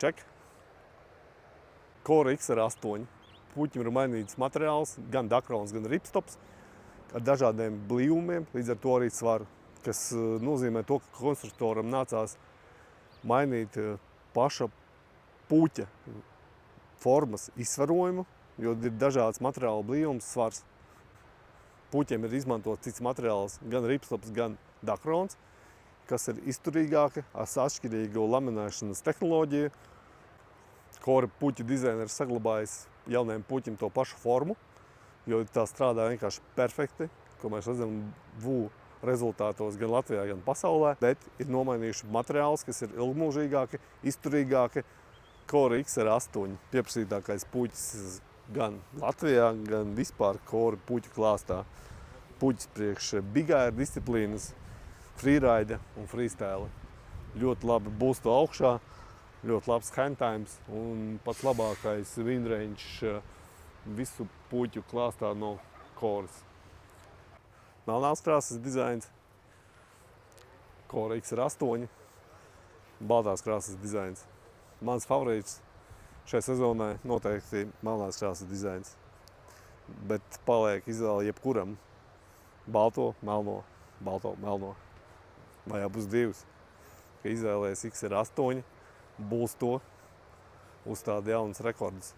ček. Core XR8. Puķim ir mainīts materiāls, gan dakrons, gan ripstops, ar dažādiem blīvumiem, līdz ar to arī svaru, kas nozīmē to, ka konstruktoram nācās mainīt paša puķa formas izsvarojumu, jo ir dažāds materiāla blīvums, svars. Puķiem ir izmantots cits materiāls, gan ripstops, gan dakrons, kas ir izturīgāki ar atšķirīgu laminēšanas tehnoloģiju. Core puķa dizainers saglabājis jaunajiem puķiem to pašu formu, jo tā strādā vienkārši perfekti, ko mēs redzam VU rezultātos gan Latvijā, gan pasaulē, bet ir nomainījuši materiālus, kas ir ilgmūžīgāki, izturīgāki. Core XR8 pieprasītākais puķis gan Latvijā, gan vispār Core puķu klāstā. Puķis priekš bigāra disciplīnas, freeride un freestyle. Ļoti labi būstu augšā, ļoti labs handtimes un pats labākais windrange visu puķu klāstā no Cores. Melnās krāsas dizains, Core XR8, baltās krāsas dizains. Mans favorīts šajā sezonā noteikti melnās krāsas dizains, bet paliek izvēle jebkuram balto, melno, balto, melno. Vai abus divus, ka izvēlēs XR8, būs to uzstāda jaunas rekordus.